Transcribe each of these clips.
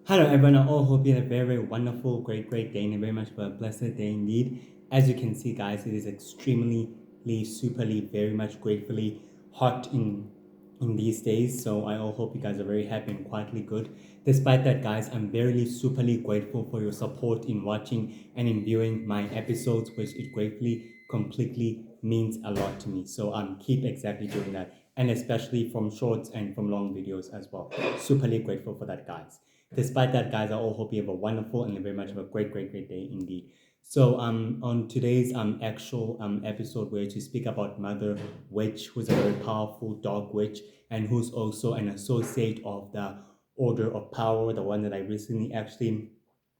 Hello everyone, I all hope you had a very wonderful, great day and a very much of a blessed day indeed. As you can see guys, it is extremely, superly, very much gratefully hot in these days. So I all hope you guys are very happy and quietly good. Despite that guys, I'm very superly grateful for your support in watching and in viewing my episodes, which it gratefully, completely means a lot to me. So keep exactly doing that. And especially from shorts and from long videos as well. Superly grateful for that guys. Despite that, guys, I all hope you have a wonderful and very much of a great day indeed. So on today's actual episode, we're to speak about Mother Witch, who's a very powerful dog witch and who's also an associate of the Order of Power, the one that I recently actually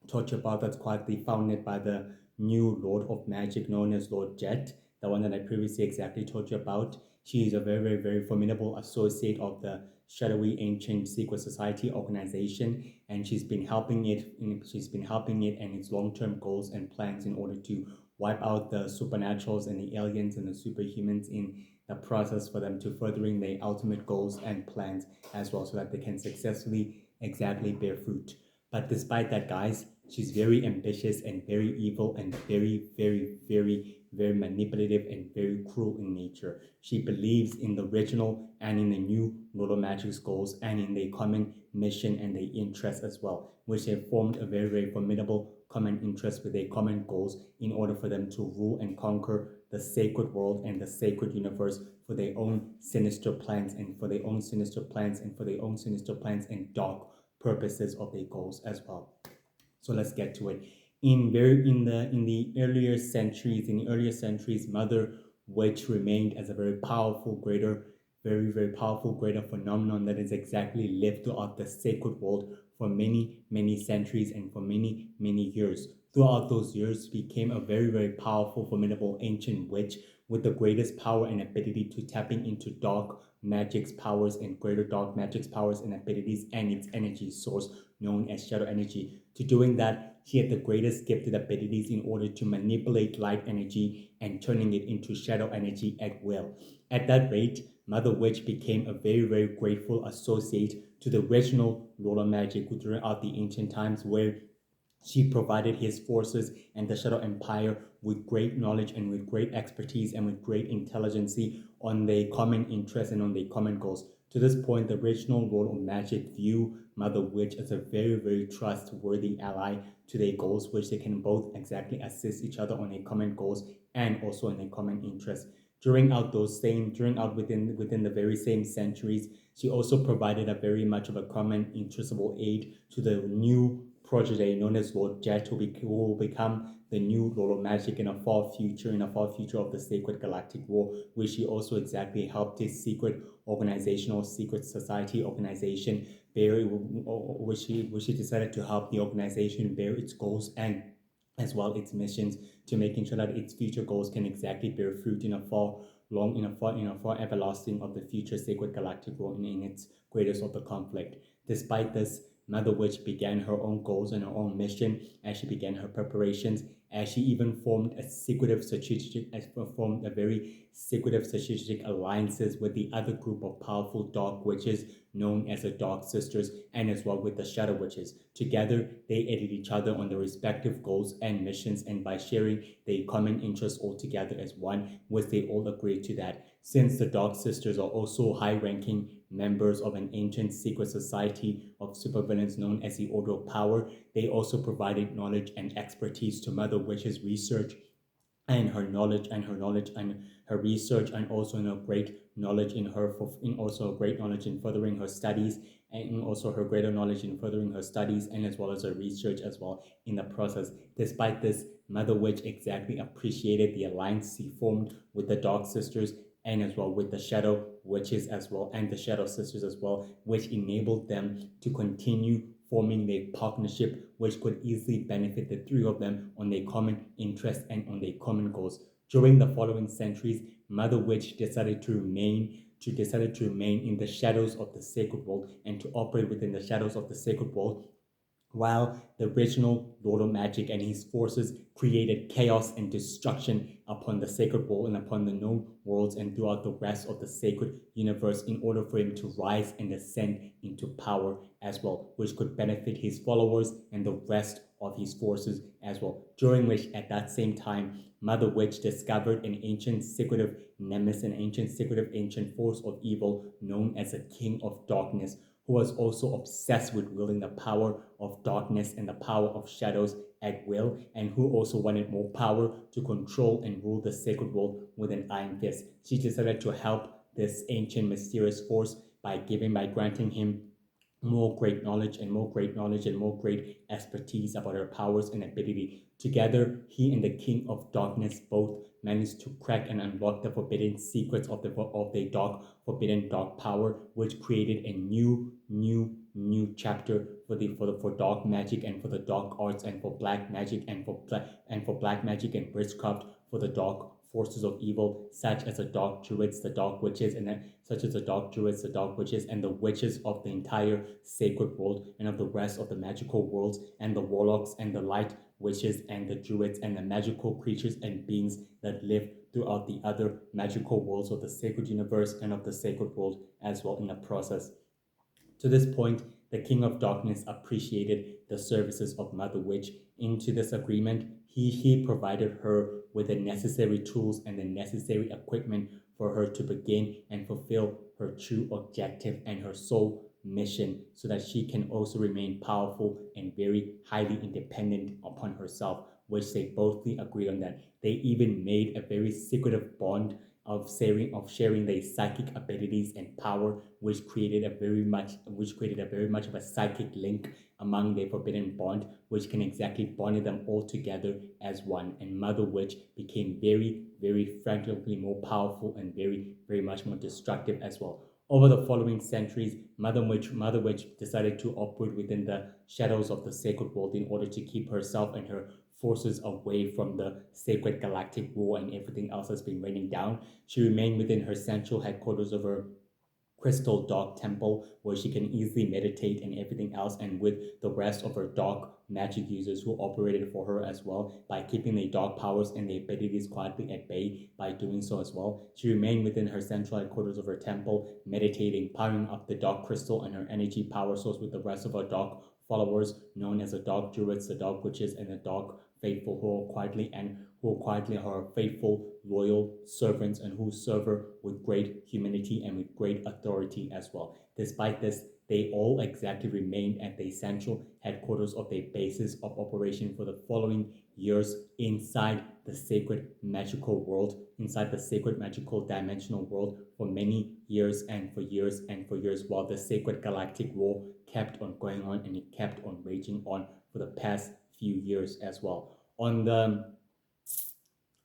taught you about, that's quietly founded by the new Lord of Magic known as Lord Jet, the one that I previously exactly told you about. She is a very formidable associate of the shadowy ancient secret society organization, and she's been helping it and its long-term goals and plans in order to wipe out the supernaturals and the aliens and the superhumans in the process for them to furthering their ultimate goals and plans as well, so that they can successfully exactly bear fruit. But despite that, guys, she's very ambitious and very evil and very manipulative and very cruel in nature. She believes in the original and in the new Lolo Magic's goals and in their common mission and their interests as well, which have formed a very formidable common interest with their common goals in order for them to rule and conquer the sacred world and the sacred universe for their own sinister plans and for their own sinister plans and for their own sinister plans and dark purposes of their goals as well. So let's get to it. In the earlier centuries, Mother Witch remained as a very powerful greater phenomenon that is exactly lived throughout the sacred world for many centuries and for many years. Throughout those years, became a very powerful, formidable ancient witch with the greatest power and ability to tapping into dark magic's powers and greater dark magic's powers and abilities and its energy source known as shadow energy. To doing that, he had the greatest gifted abilities in order to manipulate light energy and turning it into shadow energy at will. At that rate, Mother Witch became a very grateful associate to the original Lord of Magic throughout the ancient times, where she provided his forces and the Shadow Empire with great knowledge and with great expertise and with great intelligence on their common interests and on their common goals. To this point, the original Lord of Magic view Mother Witch as a very trustworthy ally to their goals, which they can both exactly assist each other on their common goals and also in their common interests. During out within the very same centuries, she also provided a very much of a common interestable aid to the new protege known as Lord Jet, who will become the new Lord of Magic in a far future of the Sacred Galactic War, which he also exactly helped his secret organization or secret society organization bear, which he decided to help the organization bear its goals and as well its missions, to making sure that its future goals can exactly bear fruit in a far everlasting of the future Sacred Galactic War in its greatest of the conflict. Despite this, Mother Witch began her own goals and her own mission as she began her preparations, as she even formed a very secretive strategic alliances with the other group of powerful dark witches known as the Dark Sisters, and as well with the Shadow Witches. Together, they aided each other on their respective goals and missions, and by sharing their common interests all together as one, which they all agreed to that. Since the Dark Sisters are also high-ranking members of an ancient secret society of supervillains known as the Order of Power, they also provided knowledge and expertise to Mother Witch's research and her research, and also in a great knowledge in also a great knowledge in furthering her studies, and also her greater knowledge in furthering her studies and as well as her research as well in the process. Despite this, Mother Witch exactly appreciated the alliance she formed with the Dark Sisters and as well with the Shadow Witches as well and the Shadow Sisters as well, which enabled them to continue forming their partnership, which could easily benefit the three of them on their common interests and on their common goals. During the following centuries, Mother Witch decided to remain in the shadows of the sacred world and to operate within the shadows of the sacred world while the original Lord of Magic and his forces created chaos and destruction upon the sacred world and upon the known worlds and throughout the rest of the sacred universe in order for him to rise and ascend into power as well, which could benefit his followers and the rest of his forces as well. During which, at that same time, Mother Witch discovered an ancient secretive nemesis, an ancient secretive ancient force of evil known as a King of Darkness, who was also obsessed with wielding the power of darkness and the power of shadows at will, and who also wanted more power to control and rule the sacred world with an iron fist. She decided to help this ancient mysterious force by granting him more great knowledge and more great knowledge and more great expertise about her powers and ability. Together, he and the King of Darkness both managed to crack and unlock the forbidden secrets of the dark, forbidden dark power, which created a new chapter for dark magic and for the dark arts and for black magic and for black magic and witchcraft for the dark forces of evil, such as the dark druids, the dark witches, and such as the dark druids, the dark witches, and the witches of the entire sacred world and of the rest of the magical worlds, and the warlocks and the light witches and the druids and the magical creatures and beings that live throughout the other magical worlds of the sacred universe and of the sacred world as well in the process. To this point, the King of Darkness appreciated the services of Mother Witch. Into this agreement, he provided her with the necessary tools and the necessary equipment for her to begin and fulfill her true objective and her sole mission so that she can also remain powerful and very highly independent upon herself, which they both agreed on that. They even made a very secretive bond of sharing their psychic abilities and power, which created a very much of a psychic link among their forbidden bond, which can exactly bond them all together as one. And Mother Witch became very frantically more powerful and very much more destructive as well. Over the following centuries, Mother Witch decided to operate within the shadows of the sacred world in order to keep herself and her forces away from the sacred galactic war and everything else that's been raining down. She remained within her central headquarters of her crystal dark temple where she can easily meditate and everything else, and with the rest of her dark magic users who operated for her as well by keeping the dark powers and the abilities quietly at bay. By doing so as well, she remained within her central headquarters of her temple, meditating, powering up the dark crystal and her energy power source with the rest of her dark followers known as the dark druids, the dark witches, and the dark faithful who quietly are faithful, loyal servants and who serve her with great humility and with great authority as well. Despite this, they all exactly remained at the central headquarters of their bases of operation for the following years inside the sacred magical world, inside the sacred magical dimensional world for many years and for years and for years, while the sacred galactic war kept on going on and it kept on raging on for the past few years as well. On the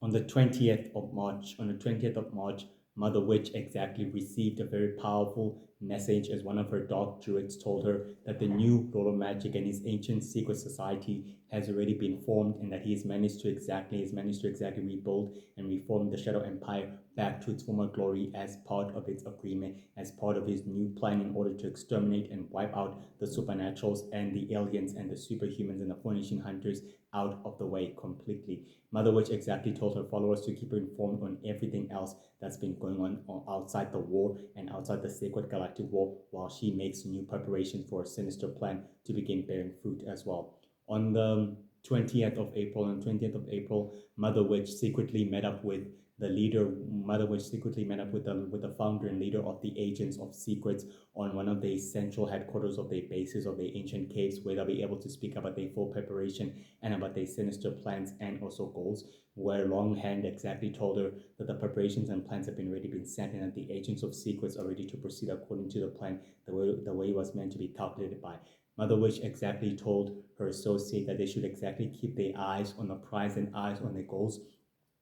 20th of March, Mother Witch exactly received a very powerful message as one of her dark druids told her that the new Lord of Magic and his ancient secret society has already been formed, and that he's managed to exactly rebuild and reform the Shadow Empire back to its former glory as part of its agreement, as part of his new plan in order to exterminate and wipe out the supernaturals and the aliens and the superhumans and the Phoenician hunters out of the way completely. Mother Witch exactly told her followers to keep her informed on everything else that's been going on outside the war and outside the sacred galactic war, while she makes new preparations for a sinister plan to begin bearing fruit as well. On the 20th of April, Mother Witch secretly met up with the leader. Mother Witch secretly met up with the founder and leader of the Agents of Secrets on one of the central headquarters of the bases of the ancient caves, where they'll be able to speak about their full preparation and about their sinister plans and also goals. Where Longhand exactly told her that the preparations and plans have already been set and that the Agents of Secrets are ready to proceed according to the plan, the way it was meant to be calculated by. Mother Witch exactly told her associate that they should exactly keep their eyes on the prize and eyes on their goals,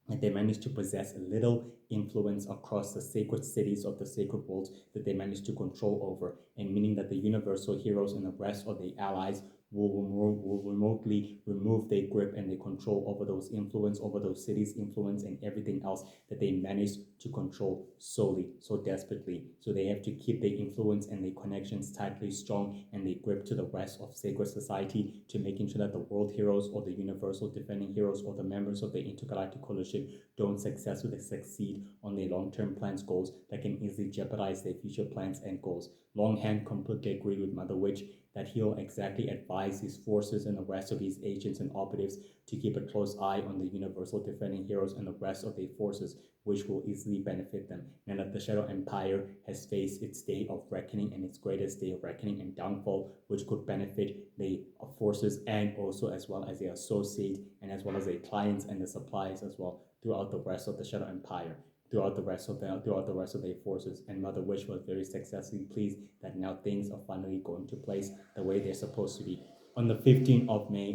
that they managed to possess a little influence across the sacred cities of the sacred worlds that they managed to control over, and meaning that the universal heroes and the rest of the allies will remotely remove their grip and their control over those influence, over those cities' influence, and everything else that they managed to control solely, so desperately. So they have to keep their influence and their connections tightly strong and their grip to the rest of sacred society, to making sure that the world heroes or the universal defending heroes or the members of the intergalactic coalition don't successfully succeed on their long-term plans goals that can easily jeopardize their future plans and goals. Longhand completely agreed with Mother Witch that he'll exactly advise his forces and the rest of his agents and operatives to keep a close eye on the universal defending heroes and the rest of their forces, which will easily benefit them. Now that the Shadow Empire has faced its day of reckoning and its greatest day of reckoning and downfall, which could benefit the forces and also as well as their associates and as well as their clients and the suppliers as well throughout the rest of the Shadow Empire, throughout the rest of their forces. And Mother Witch was very successfully pleased that now things are finally going to place the way they're supposed to be. On the 15th of May,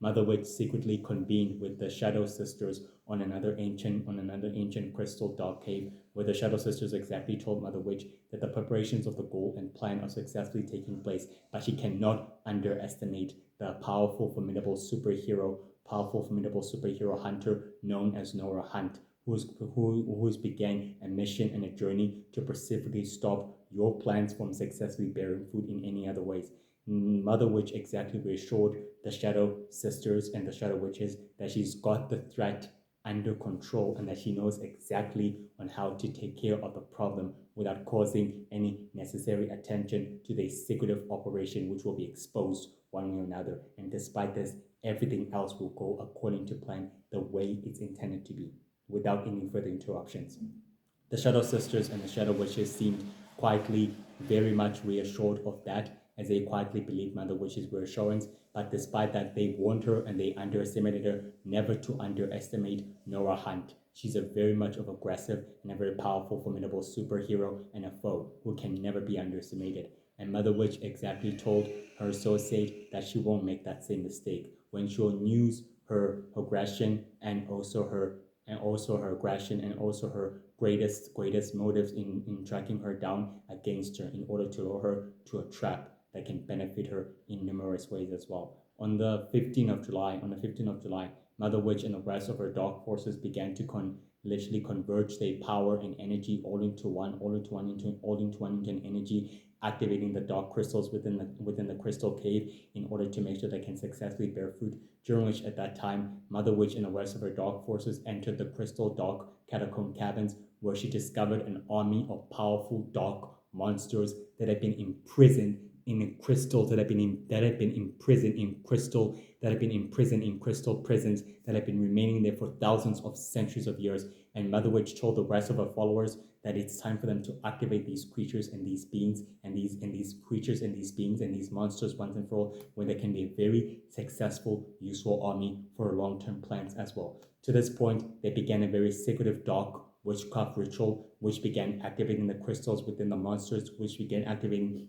Mother Witch secretly convened with the Shadow Sisters on another ancient crystal dark cave, where the Shadow Sisters exactly told Mother Witch that the preparations of the goal and plan are successfully taking place, but she cannot underestimate the powerful, formidable superhero hunter known as Nora Hunt, who's began a mission and a journey to specifically stop your plans from successfully bearing fruit in any other ways. Mother Witch exactly reassured the Shadow Sisters and the Shadow Witches that she's got the threat under control and that she knows exactly on how to take care of the problem without causing any necessary attention to the secretive operation, which will be exposed one way or another. And despite this, everything else will go according to plan, the way it's intended to be, without any further interruptions. The Shadow Sisters and the Shadow Witches seemed quietly very much reassured of that, as they quietly believed Mother Witch's reassurance. But despite that, they warned her and they underestimated her never to underestimate Nora Hunt. She's a very much of aggressive and a very powerful, formidable superhero and a foe who can never be underestimated. And Mother Witch exactly told her associate that she won't make that same mistake when she'll use her aggression and also her aggression and also her greatest motives in tracking her down against her in order to lure her to a trap that can benefit her in numerous ways as well. On the 15th of July, Mother Witch and the rest of her dark forces began to literally converge their power and energy all into one into an energy, activating the dark crystals within the crystal cave in order to make sure they can successfully bear fruit. During which at that time, Mother Witch and the rest of her dark forces entered the crystal dark catacomb caverns, where she discovered an army of powerful dark monsters that had been imprisoned in crystal that had been imprisoned in crystal prisons that had been remaining there for thousands of centuries of years. And Mother Witch told the rest of her followers that it's time for them to activate these creatures and these beings and these creatures and these beings and these monsters once and for all, where they can be a very successful, useful army for long-term plans as well. To this point, they began a very secretive dark witchcraft ritual, which began activating the crystals within the monsters, which began activating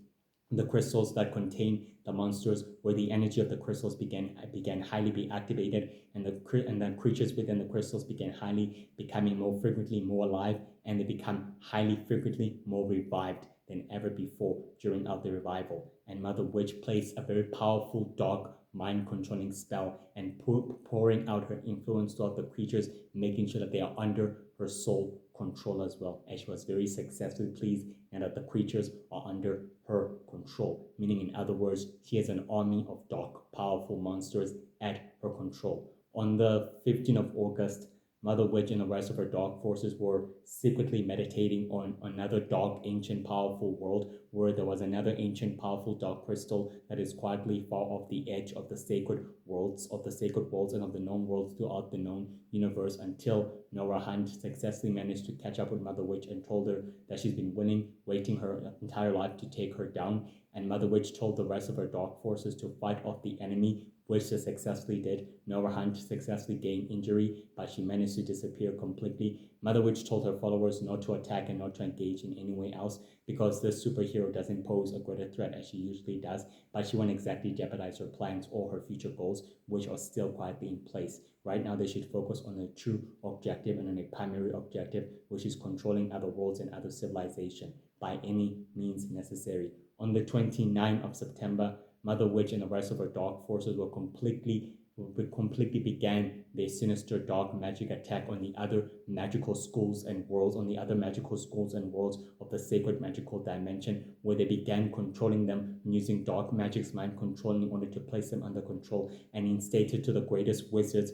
the crystals that contain the monsters, where the energy of the crystals began highly be activated, and the creatures within the crystals began highly becoming more frequently more alive, and they become highly frequently more revived than ever before during the revival. And Mother Witch placed a very powerful dark mind controlling spell and pouring out her influence throughout the creatures, making sure that they are under her sole control as well, as she was very successfully pleased and that the creatures are under her control. Meaning, in other words, she has an army of dark, powerful monsters at her control. On the 15th of August, Mother Witch and the rest of her dark forces were secretly meditating on another dark, ancient, powerful world, where there was another ancient, powerful dark crystal that is quietly far off the edge of the sacred worlds, and of the known worlds throughout the known universe, until Nora Hunt successfully managed to catch up with Mother Witch and told her that she's been waiting her entire life to take her down. And Mother Witch told the rest of her dark forces to fight off the enemy, which they successfully did. Nora Hunt successfully gained injury, but she managed to disappear completely. Mother Witch told her followers not to attack and not to engage in any way else, because this superhero doesn't pose a greater threat as she usually does, but she won't exactly jeopardize her plans or her future goals, which are still quietly in place. Right now, they should focus on the true objective and on a primary objective, which is controlling other worlds and other civilization by any means necessary. On the 29th of September, Mother Witch and the rest of her dark forces completely began their sinister dark magic attack on the other magical schools and worlds, of the sacred magical dimension, where they began controlling them using dark magic's mind control in order to place them under control, and instated to the greatest wizards,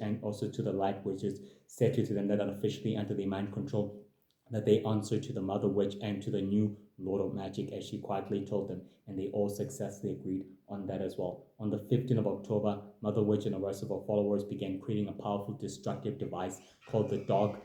and also to the light wizards, stated to them that are officially under their mind control, that they answer to the Mother Witch and to the new Lord of Magic, as she quietly told them, and they all successfully agreed on that as well. On the 15th of October, Mother Witch and the rest of her followers began creating a powerful destructive device called the Dark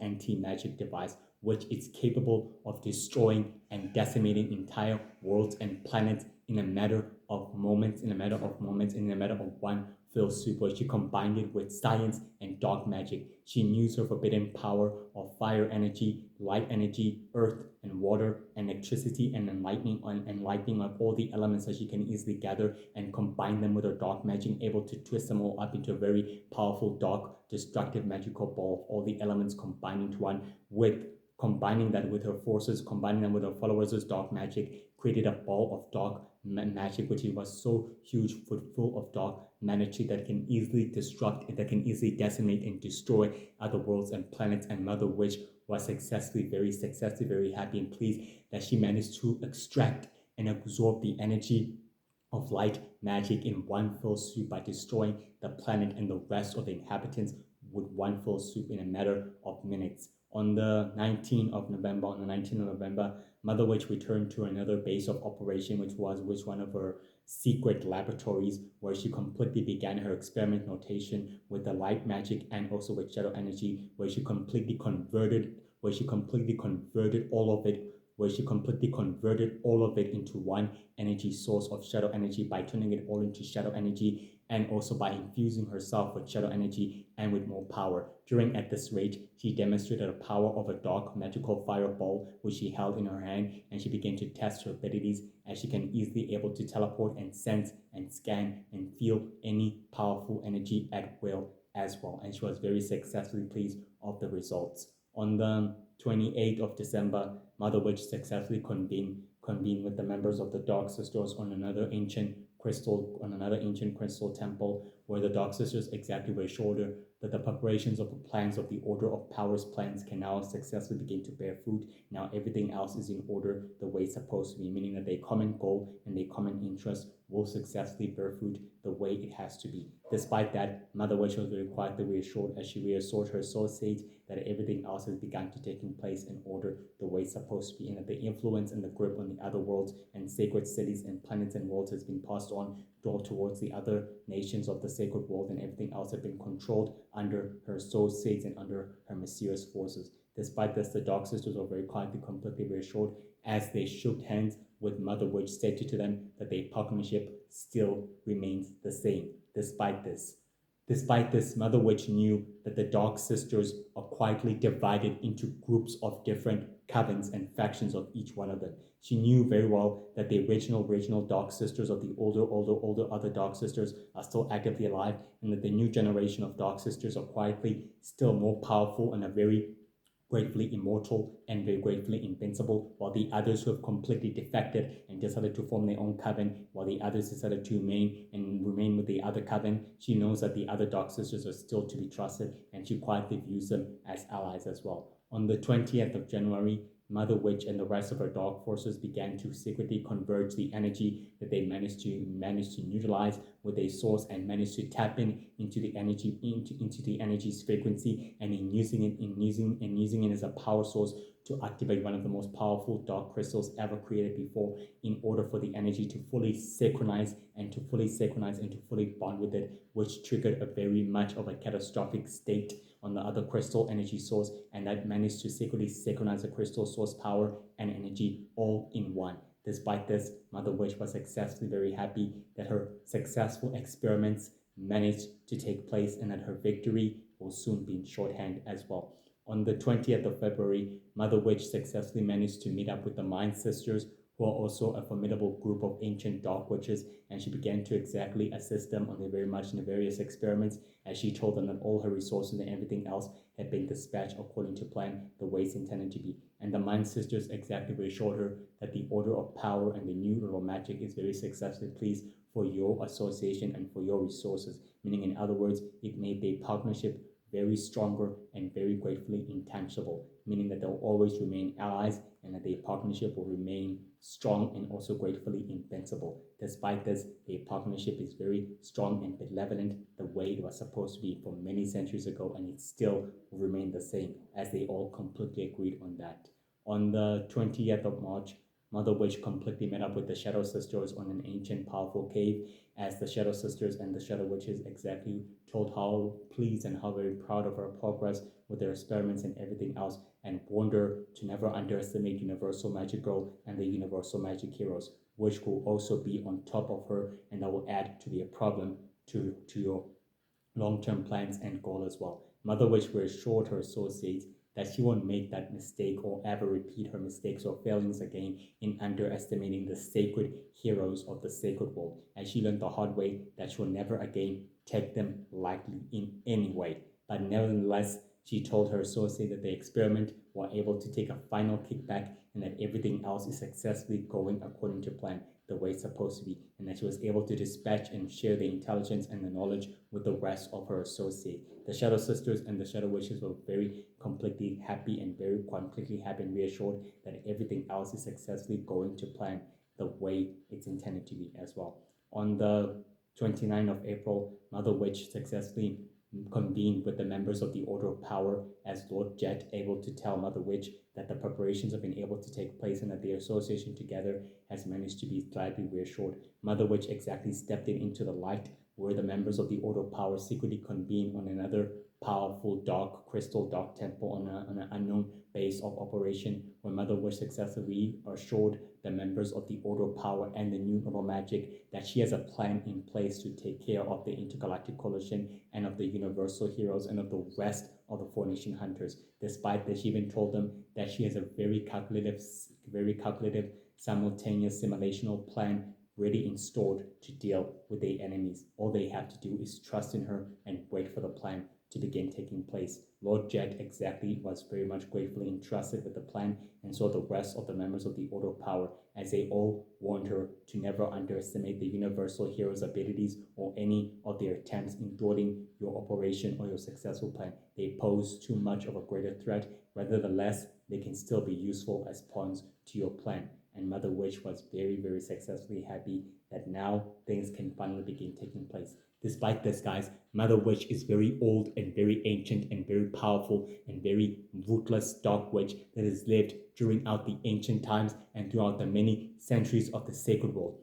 Anti-Magic Device, which is capable of destroying and decimating entire worlds and planets in a matter of moments, in a matter of one fell swoop, where she combined it with science and dark magic. She used her forbidden power of fire energy, light energy, earth and water, and electricity, and enlightening of all the elements that she can easily gather, and combine them with her dark magic, able to twist them all up into a very powerful, dark, destructive, magical ball of all the elements combined into one, with combining that with her forces, combining them with her followers' dark magic, created a ball of dark magic, which was so huge, full of dark magic that can easily decimate and destroy other worlds and planets. And Mother Witch was very successfully, very happy and pleased that she managed to extract and absorb the energy of light magic in one fell swoop by destroying the planet and the rest of the inhabitants with one fell swoop in a matter of minutes. On the 19th of November, Mother Witch returned to another base of operation, which was one of her secret laboratories, where she completely began her experiment notation with the light magic and also with shadow energy, where she completely converted all of it into one energy source of shadow energy, by turning it all into shadow energy, and also by infusing herself with shadow energy and with more power. At this rate, she demonstrated the power of a dark magical fireball, which she held in her hand, and she began to test her abilities, as she can easily able to teleport and sense and scan and feel any powerful energy at will as well. And she was very successfully pleased of the results. On the 28th of December, Mother Witch successfully convened with the members of the Dark Sisters on another ancient crystal temple, where the Dark Sisters exactly reassured her that the preparations of the plans of the Order of Powers plans can now successfully begin to bear fruit. Now everything else is in order the way it's supposed to be, meaning that their common goal and their common interest will successfully bear fruit the way it has to be. Despite that, Mother Witch was very quietly reassured, as she reassured her associates that everything else has begun to taking place in order the way it's supposed to be, and that the influence and the grip on the other worlds and sacred cities and planets and worlds has been passed on towards the other nations of the sacred world, and everything else had been controlled under her associates and under her mysterious forces. Despite this, the Dark Sisters were very quietly, completely reassured, as they shook hands with Mother Witch, stated to them that their partnership still remains the same. Despite this, Mother Witch knew that the Dark Sisters are quietly divided into groups of different covens and factions of each one of them. She knew very well that the original Dark Sisters of the older other Dark Sisters are still actively alive, and that the new generation of Dark Sisters are quietly still more powerful and are very gratefully immortal and very gratefully invincible, while the others who have completely defected and decided to form their own coven, while the others decided to remain with the other coven. She knows that the other Dark Sisters are still to be trusted, and she quietly views them as allies as well. On the 20th of January, Mother Witch and the rest of her dark forces began to secretly converge the energy that they managed to utilize with a source, and managed to tap into the energy's frequency, and using it as a power source to activate one of the most powerful dark crystals ever created before, in order for the energy to fully synchronize and to fully bond with it, which triggered a very much of a catastrophic state on the other crystal energy source, and that managed to secretly synchronize the crystal source power and energy all in one. Despite this, Mother Witch was successfully very happy that her successful experiments managed to take place, and that her victory will soon be in shorthand as well. On the 20th of February, Mother Witch successfully managed to meet up with the Mind Sisters, who are also a formidable group of ancient dark witches, and she began to exactly assist them on their very much in the various experiments, as she told them that all her resources and everything else had been dispatched according to plan, the way it's intended to be. And the Mind Sisters exactly reassured her that the Order of Power and the new little magic is very successfully pleased for your association and for your resources, meaning in other words, it made their partnership very stronger and very gratefully intangible, meaning that they'll always remain allies and that their partnership will remain strong and also gratefully invincible. Despite this, their partnership is very strong and benevolent the way it was supposed to be from many centuries ago, and it still will remain the same as they all completely agreed on that. On the 20th of March, Mother Witch completely met up with the Shadow Sisters on an ancient powerful cave, as the Shadow Sisters and the Shadow Witches exactly told how pleased and how very proud of her progress with their experiments and everything else, and warned her to never underestimate Universal Magic Girl and the Universal Magic Heroes, which will also be on top of her, and that will add to be a problem to your long-term plans and goal as well. Mother Witch reassured her associates that she won't make that mistake or ever repeat her mistakes or failings again in underestimating the sacred heroes of the sacred world, and she learned the hard way that she will never again take them lightly in any way. But nevertheless, she told her associate that the experiment were able to take a final kickback and that everything else is successfully going according to plan, the way it's supposed to be, and that she was able to dispatch and share the intelligence and the knowledge with the rest of her associate. The Shadow Sisters and the Shadow Witches were very completely happy and reassured that everything else is successfully going to plan the way it's intended to be as well. On the 29th of April, Mother Witch successfully convened with the members of the Order of Power, as Lord Jet able to tell Mother Witch that the preparations have been able to take place and that the association together has managed to be slightly reassured. Mother Witch exactly stepped into the light where the members of the Order of Power secretly convened on another powerful dark crystal dark temple on an unknown base of operation, where Mother Witch successfully assured the members of the Order of Power and the New Normal Magic that she has a plan in place to take care of the Intergalactic Coalition and of the Universal Heroes and of the rest of the Four Nation Hunters. Despite that, she even told them that she has a very calculative, simultaneous simulational plan ready and stored to deal with their enemies. All they have to do is trust in her and wait for the plan to begin taking place. Lord Jet exactly was very much gratefully entrusted with the plan, and so the rest of the members of the Order of Power, as they all warned her to never underestimate the Universal Hero's abilities or any of their attempts in thwarting your operation or your successful plan. They pose too much of a greater threat. Nevertheless, they can still be useful as pawns to your plan. And Mother Witch was very successfully happy that now things can finally begin taking place. Despite this, guys, Mother Witch is very old and very ancient and very powerful and very ruthless dark witch that has lived throughout the ancient times and throughout the many centuries of the sacred world.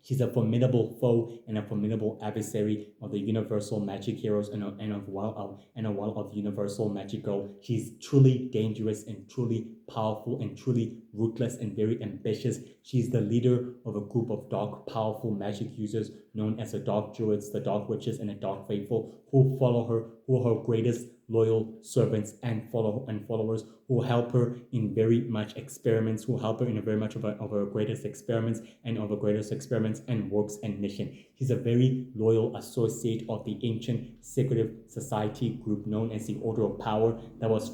She's a formidable foe and a formidable adversary of the Universal Magic Heroes and a one of Universal Magic Girl. She's truly dangerous and truly powerful and truly ruthless and very ambitious. She's the leader of a group of dark, powerful magic users known as the Dark Druids, the Dark Witches, and the Dark Faithful, who follow her, who are her greatest loyal servants and followers, who help her in very much experiments, who help her in a very much of her greatest experiments and works and mission. She's a very loyal associate of the ancient secretive society group known as the Order of Power that was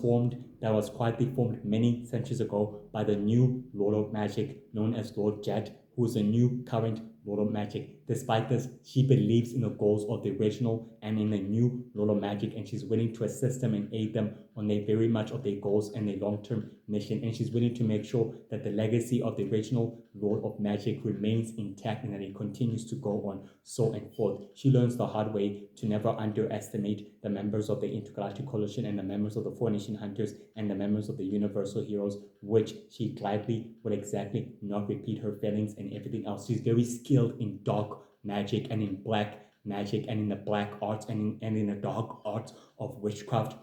quietly formed many centuries ago by the new Lord of Magic known as Lord Jet, who is a new current Lord of Magic. Despite this, she believes in the goals of the original and in the new Lord of Magic, and she's willing to assist them and aid them on their very much of their goals and their long-term mission. And she's willing to make sure that the legacy of the original Lord of Magic remains intact and that it continues to go on so and forth. She learns the hard way to never underestimate the members of the Intergalactic Coalition and the members of the Four Nation Hunters and the members of the Universal Heroes, which she gladly would exactly not repeat her failings and everything else. She's very skilled in dark magic and in black magic and in the black arts and in the dark arts of witchcraft,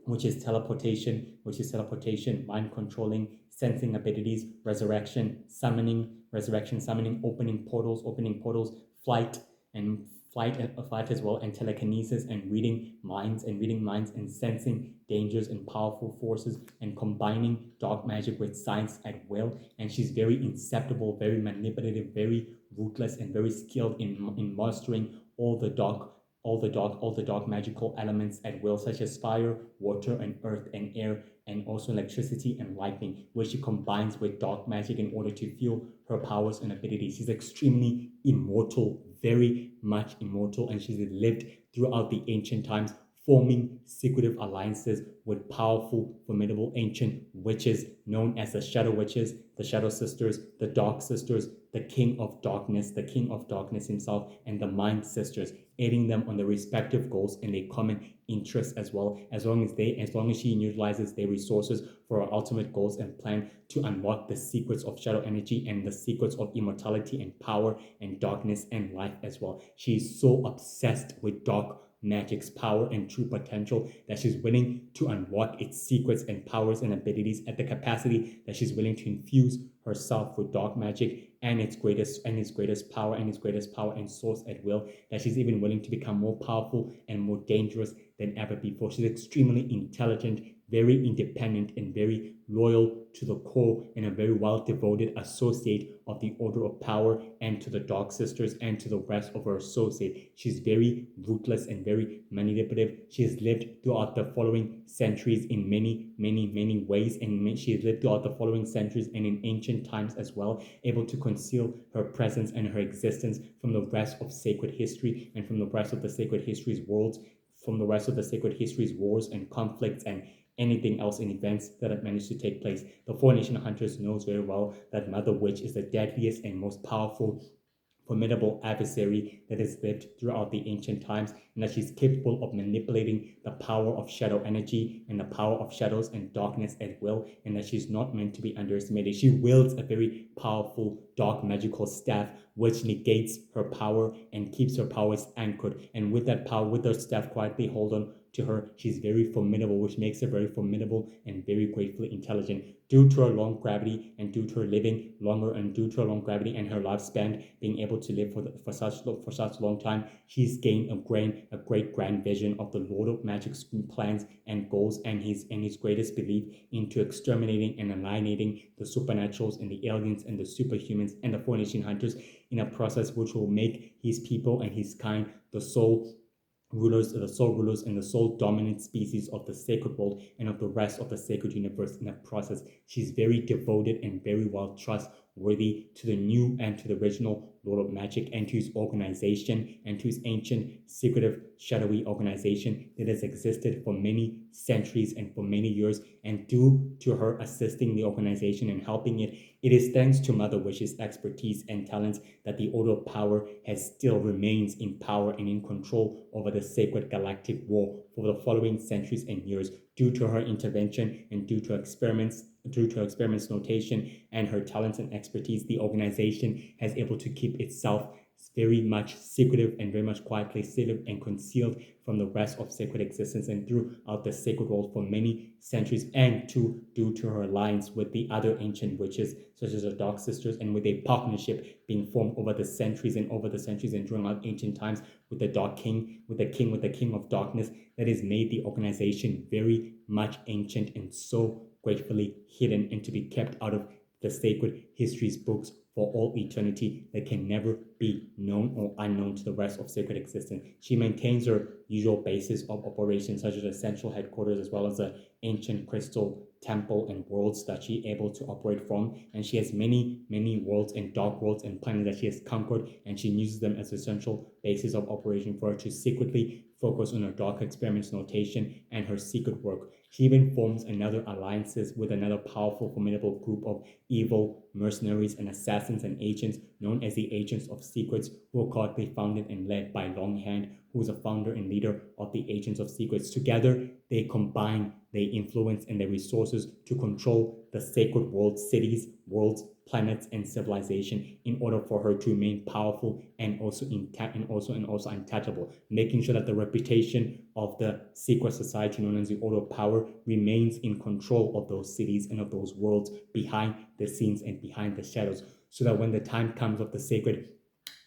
which is teleportation, mind controlling, sensing abilities, resurrection, summoning, opening portals, flight, and flight as well, and telekinesis and reading minds and sensing dangers and powerful forces and combining dark magic with science at will. And she's very inceptible, very manipulative, very ruthless, and very skilled in mastering all the dark magical elements at will, such as fire, water, and earth and air, and also electricity and lightning, which she combines with dark magic in order to fuel her powers and abilities. She's extremely immortal, very much immortal, and she's lived throughout the ancient times, forming secretive alliances with powerful, formidable ancient witches known as the Shadow Witches, the Shadow Sisters, the Dark Sisters, the King of Darkness himself, and the Mind Sisters, aiding them on their respective goals and their common interests as well, as long as she utilizes their resources for her ultimate goals and plan to unlock the secrets of shadow energy and the secrets of immortality and power and darkness and life as well. She's so obsessed with dark magic's power and true potential that she's willing to unlock its secrets and powers and abilities at the capacity that she's willing to infuse herself with dark magic and its greatest power and source at will, that she's even willing to become more powerful and more dangerous than ever before. She's extremely intelligent, very independent, and very loyal to the core, and a very well devoted associate of the Order of Power and to the Dark Sisters and to the rest of her associates. She's very ruthless and very manipulative. She has lived throughout the following centuries in many ways, and she has lived throughout the following centuries and in ancient times as well, able to conceal her presence and her existence from the rest of sacred history and from the rest of the sacred history's worlds, from the rest of the sacred history's wars and conflicts and anything else in events that have managed to take place. The Four Nation Hunters knows very well that Mother Witch is the deadliest and most powerful, formidable adversary that has lived throughout the ancient times, and that she's capable of manipulating the power of shadow energy and the power of shadows and darkness at will, and that she's not meant to be underestimated. She wields a very powerful dark magical staff which negates her power and keeps her powers anchored, and with that power, with her staff quietly hold on to her, she's very formidable, which makes her very formidable and very gratefully intelligent. Due to her long gravity and due to her living longer and due to her long gravity and her lifespan being able to live for such long time, she's gained a great grand vision of the Lord of Magic's plans and goals, and his greatest belief into exterminating and annihilating the supernaturals and the aliens and the superhumans and the Four Nation Hunters in a process which will make his people and his kind the sole rulers and the sole dominant species of the sacred world and of the rest of the sacred universe in a process. She's very devoted and very well trustworthy to the new and to the original Lord of Magic and to his organization and to his ancient, secretive, shadowy organization that has existed for many centuries and for many years. And due to her assisting the organization and helping it, it is thanks to Mother Wish's expertise and talents that the Order of Power still remains in power and in control over the sacred galactic war for the following centuries and years. Due to her intervention and due to experiments notation and her talents and expertise, the organization has able to keep itself very much secretive and very much quietly sealed and concealed from the rest of sacred existence and throughout the sacred world for many centuries, and due to her alliance with the other ancient witches such as the Dark Sisters, and with a partnership being formed over the centuries and throughout ancient times with the King of Darkness, that has made the organization very much ancient and so gratefully hidden and to be kept out of the sacred history's books for all eternity, that can never be known or unknown to the rest of sacred existence. She maintains her usual bases of operations, such as the central headquarters, as well as the ancient crystal temple and worlds that she able to operate from. And she has many worlds and dark worlds and planets that she has conquered, and she uses them as a central basis of operation for her to secretly focus on her dark experiments notation and her secret work. She even forms another alliances with another powerful, formidable group of evil mercenaries and assassins and agents known as the Agents of Secrets, who are currently founded and led by Longhand, who is a founder and leader of the Agents of Secrets. Together, they combine their influence and their resources to control the sacred world, cities, worlds, planets, and civilization in order for her to remain powerful and also untouchable, making sure that the reputation of the secret society known as the Order of Power remains in control of those cities and of those worlds behind the scenes and behind the shadows, so that when the time comes of the sacred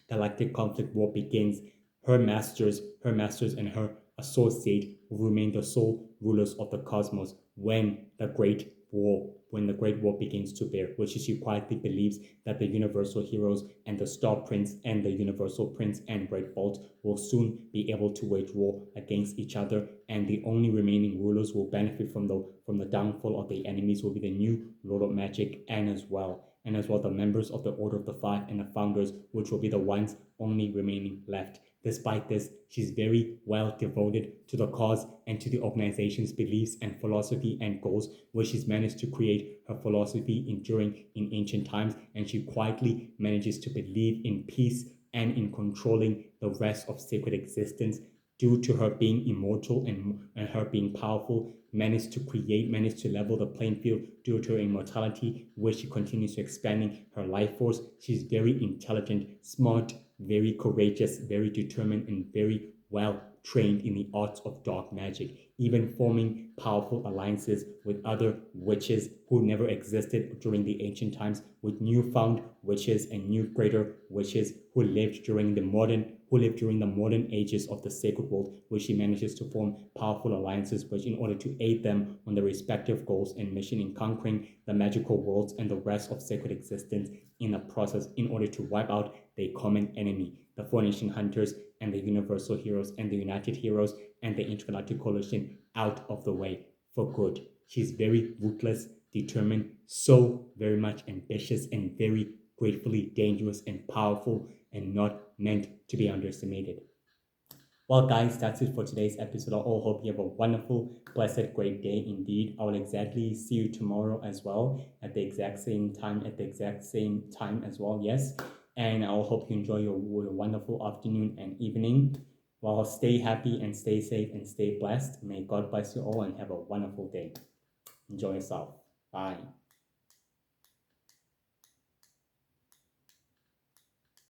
galactic conflict war begins, her masters and her associate will remain the sole rulers of the cosmos when the great war begins to bear, which is she quietly believes that the universal heroes and the Star Prince and the Universal Prince and Red Bolt will soon be able to wage war against each other, and the only remaining rulers will benefit from the downfall of the enemies will be the new Lord of Magic and as well the members of the Order of the Five and the founders, which will be the ones only remaining left. Despite this, she's very well devoted to the cause and to the organization's beliefs and philosophy and goals, where she's managed to create her philosophy enduring in ancient times, and she quietly manages to believe in peace and in controlling the rest of sacred existence due to her being immortal and her being powerful, managed to level the playing field due to her immortality, where she continues to expanding her life force. She's very intelligent, smart, very courageous, very determined, and very well trained in the arts of dark magic, even forming powerful alliances with other witches who never existed during the ancient times, with newfound witches and new greater witches who lived during the modern ages of the sacred world, which she manages to form powerful alliances which in order to aid them on their respective goals and mission in conquering the magical worlds and the rest of sacred existence in a process in order to wipe out the common enemy, the Four Nation Hunters and the Universal Heroes and the United Heroes and the Intergalactic Coalition out of the way for good. She's very ruthless, determined, so very much ambitious, and very gratefully dangerous and powerful and not meant to be underestimated. Well, guys, that's it for today's episode. I all hope you have a wonderful, blessed, great day indeed. I will exactly see you tomorrow as well at the exact same time as well. Yes. And I will hope you enjoy your wonderful afternoon and evening. Well, stay happy and stay safe and stay blessed. May God bless you all and have a wonderful day. Enjoy yourself. Bye.